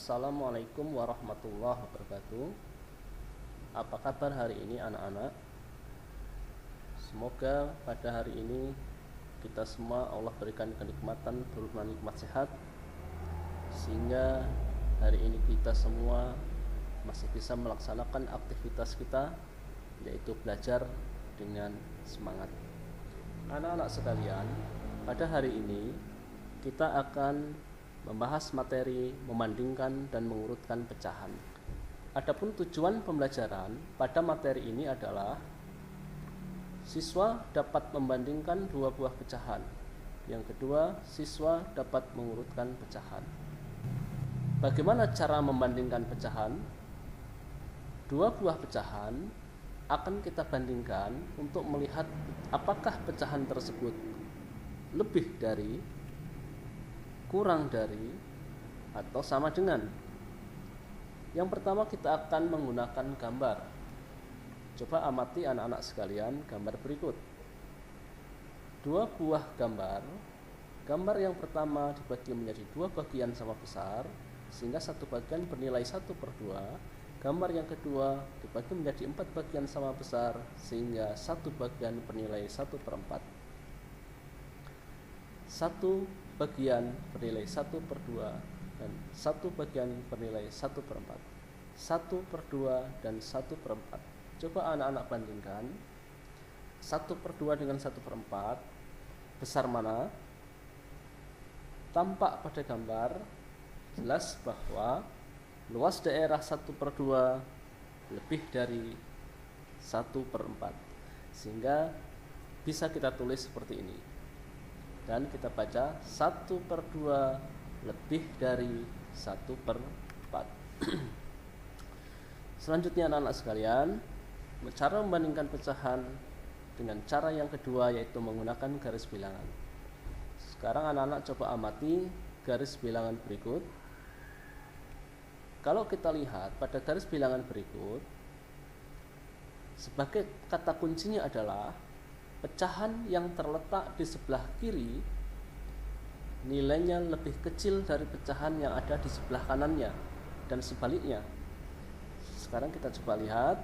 Assalamualaikum warahmatullahi wabarakatuh. Apa kabar hari ini anak-anak? Semoga pada hari ini kita semua Allah berikan kenikmatan berupa nikmat sehat, sehingga hari ini kita semua masih bisa melaksanakan aktivitas kita, yaitu belajar dengan semangat. Anak-anak sekalian, pada hari ini kita akan membahas materi membandingkan dan mengurutkan pecahan. Adapun tujuan pembelajaran pada materi ini adalah siswa dapat membandingkan dua buah pecahan. Yang kedua, siswa dapat mengurutkan pecahan. Bagaimana cara membandingkan pecahan? Dua buah pecahan akan kita bandingkan untuk melihat apakah pecahan tersebut lebih dari, kurang dari, atau sama dengan. Yang pertama kita akan menggunakan gambar. Coba amati anak-anak sekalian gambar berikut. Dua buah gambar. Gambar yang pertama dibagi menjadi dua bagian sama besar, sehingga satu bagian bernilai 1/2. Gambar yang kedua dibagi menjadi 4 bagian sama besar, sehingga satu bagian bernilai 1/4. Satu bagian bernilai 1/2 dan satu bagian bernilai 1/4. 1/2 dan 1/4. Coba anak-anak bandingkan 1/2 dengan 1/4, besar mana? Tampak pada gambar jelas bahwa luas daerah 1/2 lebih dari 1/4, sehingga bisa kita tulis seperti ini. Dan kita baca 1/2 lebih dari 1/4. Selanjutnya anak-anak sekalian, cara membandingkan pecahan dengan cara yang kedua, yaitu menggunakan garis bilangan. Sekarang anak-anak coba amati garis bilangan berikut. Kalau kita lihat pada garis bilangan berikut, sebagai kata kuncinya adalah pecahan yang terletak di sebelah kiri nilainya lebih kecil dari pecahan yang ada di sebelah kanannya, dan sebaliknya. Sekarang kita coba lihat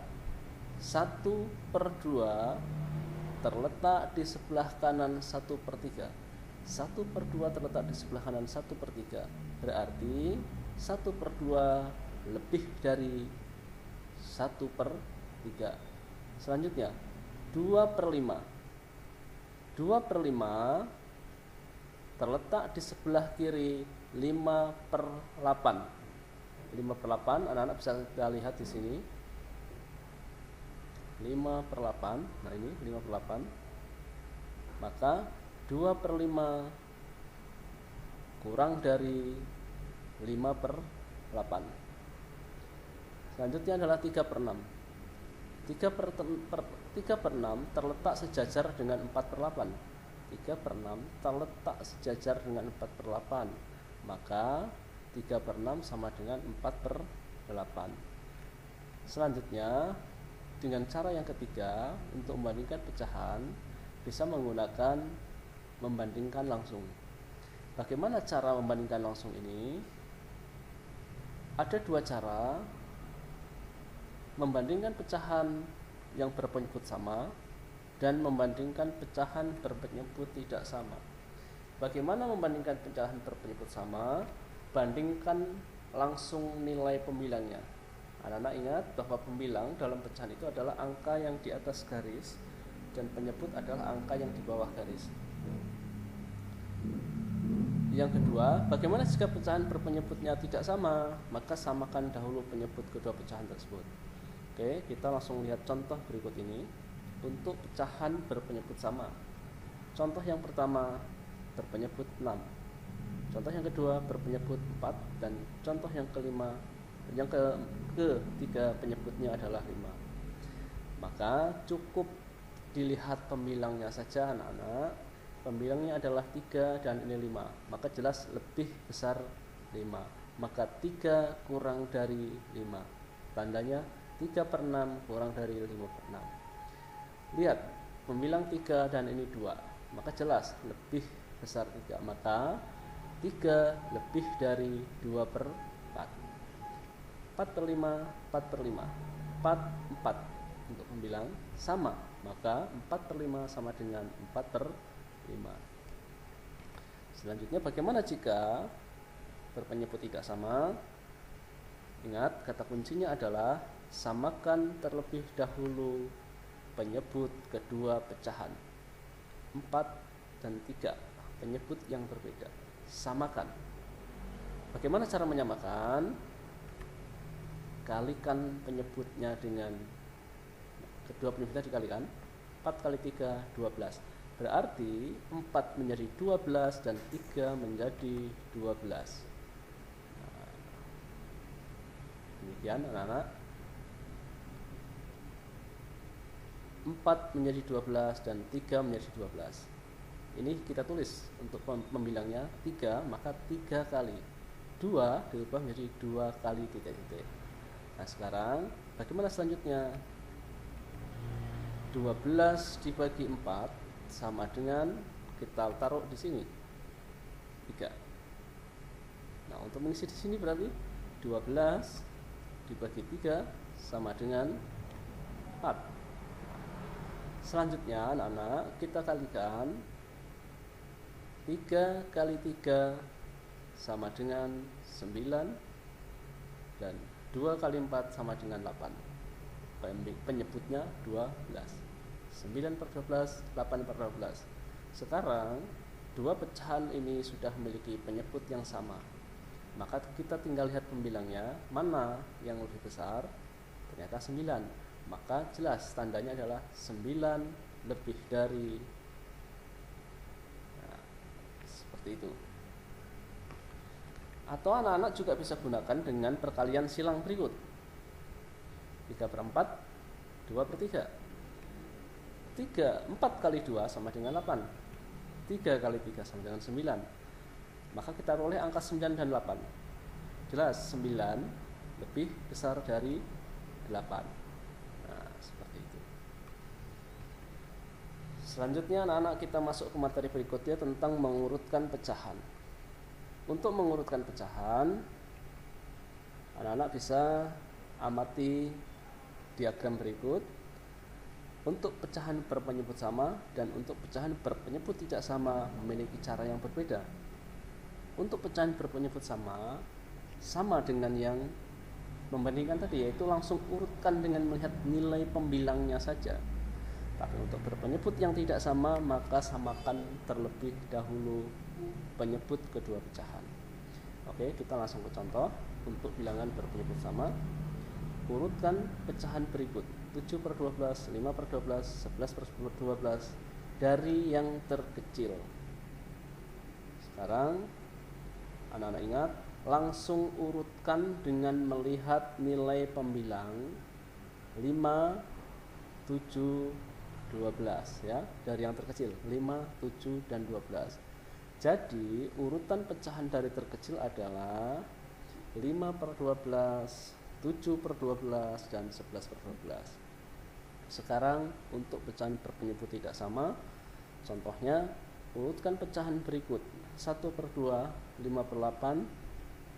1/2 terletak di sebelah kanan 1/3. 1/2 terletak di sebelah kanan 1/3, berarti 1/2 lebih dari 1/3. Selanjutnya 2/5. 2/5 terletak di sebelah kiri 5/8. 5/8 anak-anak bisa kita lihat di sini. 5/8. Nah, ini 5/8. Maka 2/5 kurang dari 5/8. Selanjutnya adalah 3/6. 3/6 terletak sejajar dengan 4/8. 3/6 terletak sejajar dengan 4/8. Maka 3/6 sama dengan 4/8. Selanjutnya, dengan cara yang ketiga, untuk membandingkan pecahan bisa menggunakan membandingkan langsung. Bagaimana cara membandingkan langsung ini? Ada dua cara membandingkan pecahan yang berpenyebut sama dan membandingkan pecahan berpenyebut tidak sama. Bagaimana membandingkan pecahan berpenyebut sama? Bandingkan langsung nilai pembilangnya. Anak-anak ingat bahwa pembilang dalam pecahan itu adalah angka yang di atas garis dan penyebut adalah angka yang di bawah garis. Yang kedua, bagaimana jika pecahan berpenyebutnya tidak sama? Maka samakan dahulu penyebut kedua pecahan tersebut. Oke, kita langsung lihat contoh berikut ini untuk pecahan berpenyebut sama. Contoh yang pertama berpenyebut 6. Contoh yang kedua berpenyebut 4, dan contoh yang kelima, yang ketiga penyebutnya adalah 5. Maka cukup dilihat pembilangnya saja anak-anak. Pembilangnya adalah 3 dan ini 5, maka jelas lebih besar 5. Maka 3 kurang dari 5. Tandanya 3/6 kurang dari 5/6. Lihat, pembilang 3 dan ini 2, maka jelas lebih besar 3. Maka 3 lebih dari 2/4. 4 per 5, 4 per 5, 4, 4 untuk membilang sama, maka 4 per 5 sama dengan 4 per 5. Selanjutnya bagaimana jika berpenyebut tidak sama? Ingat, kata kuncinya adalah samakan terlebih dahulu penyebut kedua pecahan 4 dan 3, penyebut yang berbeda. Samakan. Bagaimana cara menyamakan? Kalikan penyebutnya dengan kedua penyebutnya dikalikan 4 kali 3, 12. Berarti 4 menjadi 12 dan 3 menjadi 12. Nah, demikian anak-anak. 4 menjadi 12 dan 3 menjadi 12. Ini kita tulis untuk membilangnya 3, maka 3 kali 2 diubah menjadi 2 kali titik-titik. Nah sekarang bagaimana selanjutnya? 12 dibagi 4 sama dengan, kita taruh di sini 3. Nah untuk mengisi di sini berarti 12 dibagi 3 sama dengan 4. Selanjutnya anak-anak kita kalikan 3 kali 3 sama dengan 9 dan 2 kali 4 sama dengan 8. Penyebutnya 12. 9 per 12, 8 per 12. Sekarang dua pecahan ini sudah memiliki penyebut yang sama. Maka kita tinggal lihat pembilangnya, mana yang lebih besar? Ternyata 9. Maka jelas tandanya adalah 9 lebih dari. Nah, seperti itu. Atau anak-anak juga bisa gunakan dengan perkalian silang berikut. 3 per 4, 2 per 3. 4 kali 2 sama dengan 8. 3 kali 3 sama dengan 9. Maka kita peroleh angka 9 dan 8. Jelas 9 lebih besar dari 8. Nah, seperti itu. Selanjutnya anak-anak kita masuk ke materi berikutnya tentang mengurutkan pecahan. Untuk mengurutkan pecahan, anak-anak bisa amati diagram berikut. Untuk pecahan berpenyebut sama dan untuk pecahan berpenyebut tidak sama memiliki cara yang berbeda. Untuk pecahan berpenyebut sama dengan yang membandingkan tadi, yaitu langsung urutkan dengan melihat nilai pembilangnya saja. Tapi untuk berpenyebut yang tidak sama, maka samakan terlebih dahulu penyebut kedua pecahan. Oke, kita langsung ke contoh. Untuk bilangan berpenyebut sama, urutkan pecahan berikut: 7 per 12, 5 per 12, 11 per 12 dari yang terkecil. Sekarang anak-anak ingat, langsung urutkan dengan melihat nilai pembilang 5, 7, 12 ya, dari yang terkecil 5, 7 dan 12. Jadi urutan pecahan dari terkecil adalah 5 per 12, 7 per 12 dan 11 per 12. Sekarang untuk pecahan berpenyebut tidak sama, contohnya urutkan pecahan berikut: 1 per 2, 5 per 8,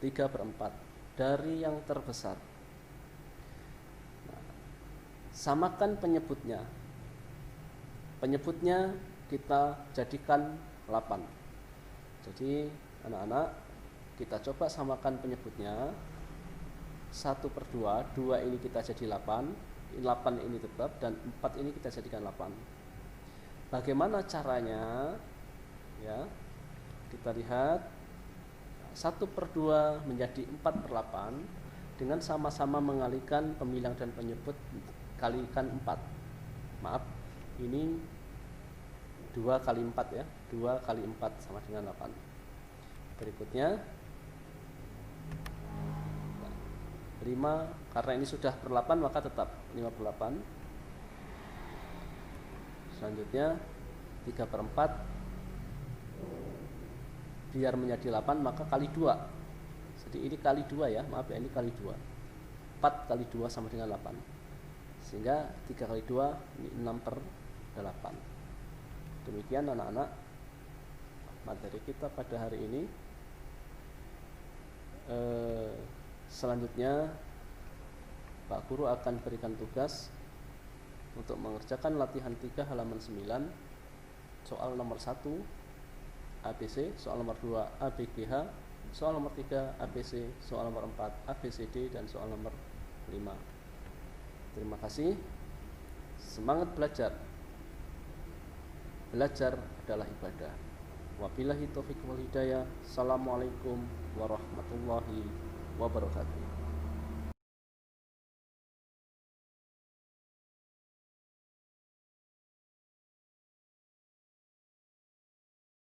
3 per 4 dari yang terbesar. Nah, samakan penyebutnya. Penyebutnya kita jadikan 8. Jadi anak-anak kita coba samakan penyebutnya. 1 per 2, 2 ini kita jadi 8 ini tetap, dan 4 ini kita jadikan 8. Bagaimana caranya? Ya, kita lihat 1 per 2 menjadi 4 per 8 dengan sama-sama mengalihkan pembilang dan penyebut, kalikan 4. Maaf, ini 2 kali 4 ya, 2 kali 4 sama dengan 8. Berikutnya 5, karena ini sudah per 8 maka tetap 5 per 8. Selanjutnya 3 per 4, biar menjadi 8 maka kali 2. Jadi ini kali 2 ya, maaf ya, ini kali 2. 4 kali 2 sama dengan 8. Sehingga 3 kali 2 ini 6 per 8. Demikian anak-anak materi kita pada hari ini. Selanjutnya Guru akan berikan tugas untuk mengerjakan latihan 3 halaman 9, soal nomor 1 ABC, soal nomor 2 ABGH, soal nomor 3 ABC, soal nomor 4 ABCD, dan soal nomor 5. Terima kasih. Semangat belajar. Belajar adalah ibadah. Wabillahi taufiq wal hidayah. Assalamualaikum warahmatullahi wabarakatuh.